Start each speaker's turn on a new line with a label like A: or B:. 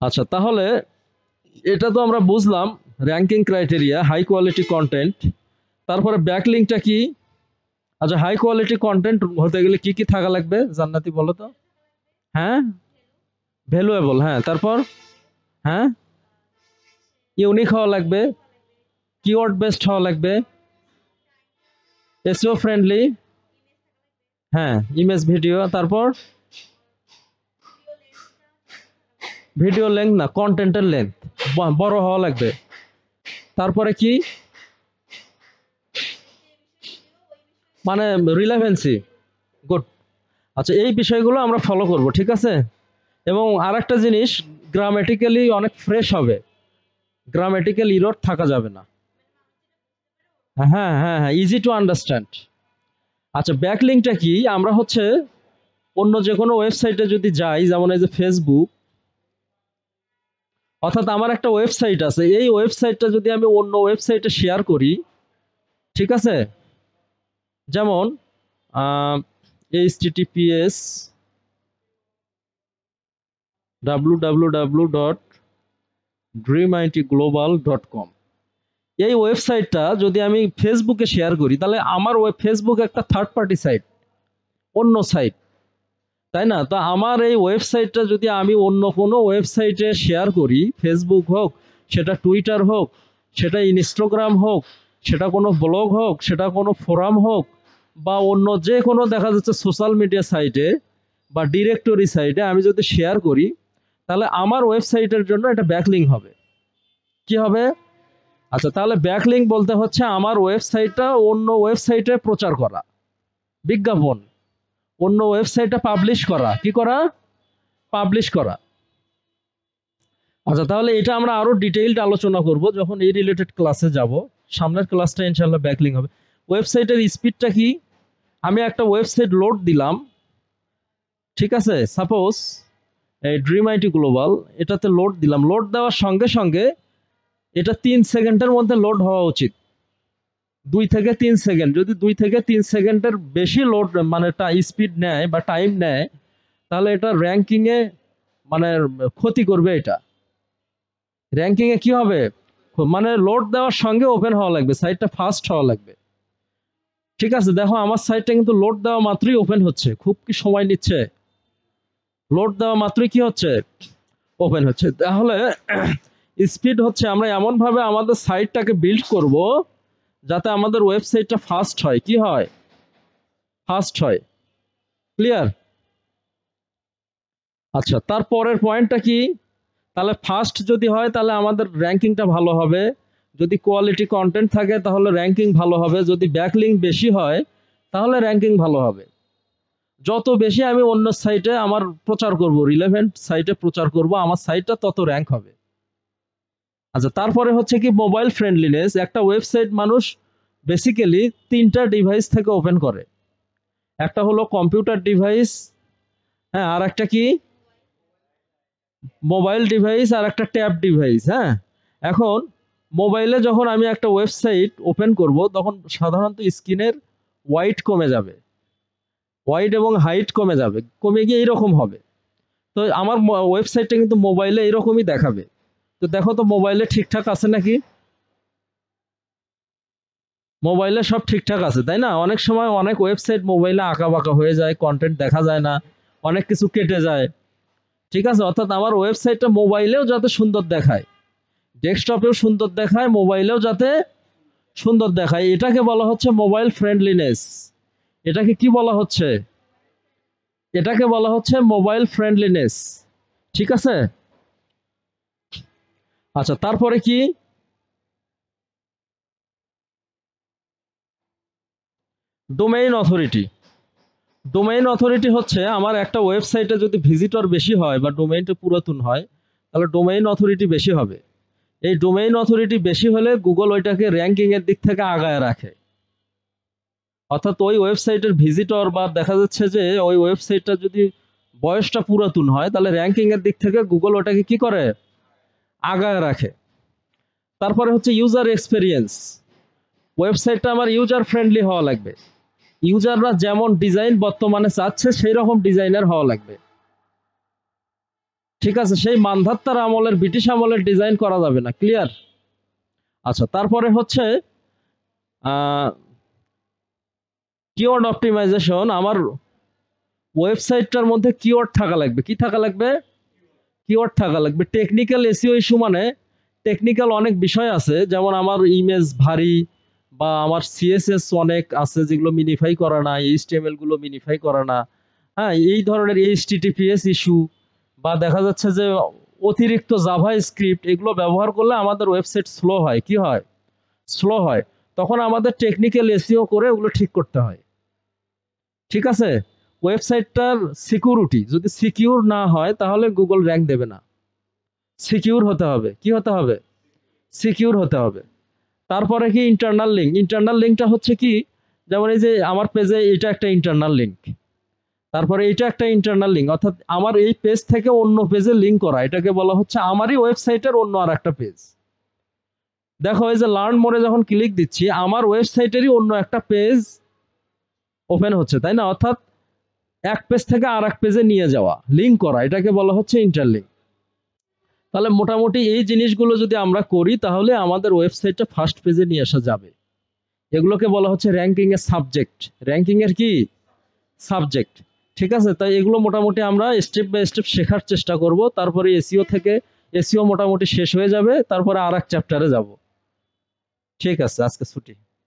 A: আচ্ছা, তাহলে এটা তো আমরা বুঝলাম ranking criteria, high quality content. তারপরে ব্যাকলিংকটা কি? আচ্ছা, হাই কোয়ালিটি কন্টেন্ট হতে গেলে কি কি থাকা লাগবে জান্নাতি বলো তো? হ্যাঁ, ভ্যালুয়েবল, হ্যাঁ, তারপর? হ্যাঁ, ইউনিক হওয়া লাগবে, কিওয়ার্ড বেসড হওয়া লাগবে, এসইও ফ্রেন্ডলি, হ্যাঁ, ইমেজ ভিডিও, তারপর ভিডিও লেন্থ না, কন্টেন্টের লেন্থ বড় হওয়া লাগবে। তারপরে কি? মানে রিলেভেন্সি, গুড। আচ্ছা, এই বিষয়গুলো আমরা ফলো করব, ঠিক আছে? এবং আরেকটা জিনিস, গ্রামেটিক্যালি অনেক ফ্রেশ হবে, গ্রামেটিক্যাল ইরর থাকা যাবে না। হ্যাঁ হ্যাঁ হ্যাঁ, ইজি টু আন্ডারস্ট্যান্ড। আচ্ছা, ব্যাকলিংকটা কি? আমরা হচ্ছে অন্য যে কোনো ওয়েবসাইটে যদি যাই, যেমন এই যে ফেসবুক, অর্থাৎ আমার একটা ওয়েবসাইট আছে, এই ওয়েবসাইটটা যদি আমি অন্য ওয়েবসাইটে শেয়ার করি, ঠিক আছে? যেমন https www.dreamITglobal.com, এই ওয়েবসাইটটা যদি আমি ফেসবুকে শেয়ার করি, তাহলে আমার ফেসবুক একটা থার্ড পার্টি সাইট, অন্য সাইট, তাই না? তো আমার এই ওয়েবসাইটটা যদি আমি অন্য কোনো ওয়েবসাইটে শেয়ার করি, ফেসবুক হোক, সেটা টুইটার হোক, সেটা ইনস্টাগ্রাম হোক, সেটা কোনো ব্লগ হোক, সেটা কোনো ফোরাম হোক, বা অন্য যে কোনো দেখা যাচ্ছে সোশ্যাল মিডিয়া সাইটে বা ডিরেক্টরি সাইটে আমি যদি শেয়ার করি, তাহলে আমার ওয়েবসাইটের জন্য এটা ব্যাকলিংক হবে। কি হবে? আচ্ছা, তাহলে ব্যাকলিংক বলতে হচ্ছে আমার ওয়েবসাইটটা অন্য ওয়েবসাইটে প্রচার করা, বিজ্ঞাপন, অন্য ওয়েবসাইটে পাবলিশ করা। কি করা? পাবলিশ করা। আচ্ছা, তাহলে এটা আমরা আরো ডিটেইলড আলোচনা করব যখন এই রিলেটেড ক্লাসে যাব। সামনের ক্লাসটা ইনশাআল্লাহ ব্যাকলিংক হবে। ওয়েবসাইটের স্পিডটা কি? আমি একটা ওয়েবসাইট লোড দিলাম, ঠিক আছে? সাপোজ এই ড্রিম আইটি গ্লোবাল, এটাতে লোড দিলাম, লোড দেওয়ার সঙ্গে সঙ্গে এটা 3 সেকেন্ডের মধ্যে লোড হওয়া উচিত, 2 থেকে 3 সেকেন্ড। যদি 2 থেকে 3 সেকেন্ডের বেশি লোড মানে স্পিড নেয় বা টাইম নেয়, তাহলে এটা র্যাঙ্কিং এ মানে ক্ষতি করবে। এটা র্যাঙ্কিং এ কি হবে? মানে লোড দেওয়ার সঙ্গে ওপেন হওয়া লাগবে, সাইটটা ফাস্ট হওয়া লাগবে, ঠিক আছে? দেখো আমার সাইটটা কিন্তু লোড দেওয়া মাত্রই ওপেন হচ্ছে, খুব কি সময় নিচ্ছে? লোড দেওয়া মাত্রই কি হচ্ছে? ওপেন হচ্ছে। তাহলে স্পিড হচ্ছে আমরা এমন ভাবে আমাদের সাইটটাকে বিল্ড করব যাতে আমাদের ওয়েবসাইটটা ফাস্ট হয়। কি হয়? ফাস্ট হয়। ক্লিয়ার? আচ্ছা, তারপরের পয়েন্টটা কি? তাহলে ফাস্ট যদি হয় তাহলে আমাদের র্যাঙ্কিংটা ভালো হবে, যদি কোয়ালিটি কন্টেন্ট থাকে তাহলে র্যাঙ্কিং ভালো হবে, যদি ব্যাকলিংক বেশি হয় তাহলে র্যাঙ্কিং ভালো হবে। যত বেশি আমি অন্য সাইটে আমার প্রচার করব, রিলেভেন্ট সাইটে প্রচার করব, আমার সাইটটা তত র্যাঙ্ক হবে। আচ্ছা, তারপরে হচ্ছে কি মোবাইল ফ্রেন্ডলিনেস। একটা ওয়েবসাইট মানুষ বেসিক্যালি 3টা ডিভাইস থেকে ওপেন করে। একটা হলো কম্পিউটার ডিভাইস, হ্যাঁ, আর একটা কি? মোবাইল ডিভাইস, আর একটা ট্যাব ডিভাইস। হ্যাঁ, এখন মোবাইলে যখন আমি একটা ওয়েবসাইট ওপেন করব, তখন সাধারণত স্ক্রিনের ওয়াইট কমে যাবে, ওয়াইড এবং হাইট কমে যাবে, কমে গিয়ে এইরকম হবে। তো আমার ওয়েবসাইটটা কিন্তু মোবাইলে এরকমই দেখাবে। তো দেখো তো মোবাইলে ঠিকঠাক আছে নাকি? মোবাইলে সব ঠিকঠাক আছে, তাই না? অনেক সময় অনেক ওয়েবসাইট মোবাইলে আঁকা বাঁকা হয়ে যায়, কন্টেন্ট দেখা যায় না, অনেক কিছু কেটে যায়, ঠিক আছে? অর্থাৎ আমার ওয়েবসাইটটা মোবাইলেও যাতে সুন্দর দেখায়, ডেস্কটপেও সুন্দর দেখায়, মোবাইলেও যাতে সুন্দর দেখায়, এটাকে বলা হচ্ছে মোবাইল ফ্রেন্ডলিনেস। এটাকে কি বলা হচ্ছে? এটাকে বলা হচ্ছে মোবাইল ফ্রেন্ডলিনেস, ঠিক আছে? আচ্ছা, তারপরে কি? Domain authority. ডোমেইন অথরিটি হচ্ছে আমার একটা ওয়েবসাইটে যদি ভিজিটর বেশি হয় বা ডোমেইনটা পুরাতন হয়, তাহলে ডোমেইন অথরিটি বেশি হবে। এই ডোমেইন অথরিটি বেশি হলে গুগল ওইটাকে র্যাঙ্কিং এর দিক থেকে আগায় রাখে। অর্থাৎ ওই ওয়েবসাইটের ভিজিটর বা দেখা যাচ্ছে যে ওই ওয়েবসাইটটা যদি বয়সটা পুরাতন হয়, তাহলে র্যাঙ্কিং এর দিক থেকে গুগল ওটাকে কি করে? আগায় রাখে। তারপরে হচ্ছে ইউজার এক্সপেরিয়েন্স। ওয়েবসাইটটা আমার ইউজার ফ্রেন্ডলি হওয়া লাগবে, ইউজাররা যেমন ডিজাইন বর্তমানে চাচ্ছে সেই রকম ডিজাইনের হওয়া লাগবে, ঠিক আছে, সেই মানধাত্তার আমলের ব্রিটিশ আমলের ডিজাইন করা যাবে না। ক্লিয়ার? আচ্ছা, তারপরে হচ্ছে কিওয়ার্ড অপটিমাইজেশন। আমার ওয়েবসাইটটার মধ্যে কিওয়ার্ড থাকা লাগবে। কি থাকা লাগবে? কিওয়ার্ড থাকা লাগবে। টেকনিক্যাল এসইও ইস্যু মানে টেকনিক্যাল অনেক বিষয় আছে, যেমন আমার ইমেজ ভারী, বা আমার সিএসএস অনেক আছে যেগুলো মিনিফাই করা না, এইচটিএমএল গুলো মিনিফাই করা না, হ্যাঁ, এই ধরনের এইচটিটিপিএস ইস্যু, বা দেখা যাচ্ছে যে অতিরিক্ত জাভা স্ক্রিপ্ট এগুলো ব্যবহার করলে আমাদের ওয়েবসাইট স্লো হয়। কি হয়? স্লো হয়। তখন আমাদের টেকনিক্যাল এসইও করে ওগুলো ঠিক করতে হয়। ঠিক আছে? ওয়েবসাইটটার সিকিউরিটি যদি সিকিউর না হয় তাহলে গুগল র্যাঙ্ক দেবে না। সিকিউর হতে হবে। কি হতে হবে? সিকিউর হতে হবে। তারপরে কি ইন্টারনাল লিঙ্ক। ইন্টারনাল লিঙ্কটা হচ্ছে কি, যেমন এই যে আমার পেজে এটা একটা ইন্টারনাল লিঙ্ক, তারপরে এটা একটা ইন্টারনাল লিঙ্ক, অর্থাৎ আমার এই পেজ থেকে অন্য পেজে লিঙ্ক করা, এটাকে বলা হচ্ছে আমারই ওয়েবসাইটের অন্য আর একটা পেজ। দেখো এই যে লার্ন মোরে যখন ক্লিক দিচ্ছি আমার ওয়েবসাইটেরই অন্য একটা পেজ ওপেন হচ্ছে, তাই না? অর্থাৎ এক পেজ থেকে আর এক পেজে নিয়ে যাওয়া, লিঙ্ক করা, এটাকে বলা হচ্ছে ইন্টারলিঙ্ক। তাহলে মোটামুটি এই জিনিসগুলো যদি আমরা করি তাহলে আমাদের ওয়েবসাইটটা ফার্স্ট পেজে নিয়ে আসা যাবে। এগুলোকে বলা হচ্ছে র্যাঙ্কিং এর সাবজেক্ট। র্যাঙ্কিং এর কি? সাবজেক্ট। ঠিক আছে, তাই এগুলো মোটামুটি আমরা স্টেপ বাই স্টেপ শেখার চেষ্টা করব। তারপরে এসইও থেকে এসইও মোটামুটি শেষ হয়ে যাবে, তারপরে আর এক চ্যাপ্টারে যাব। ঠিক আছে, আজকে ছুটি।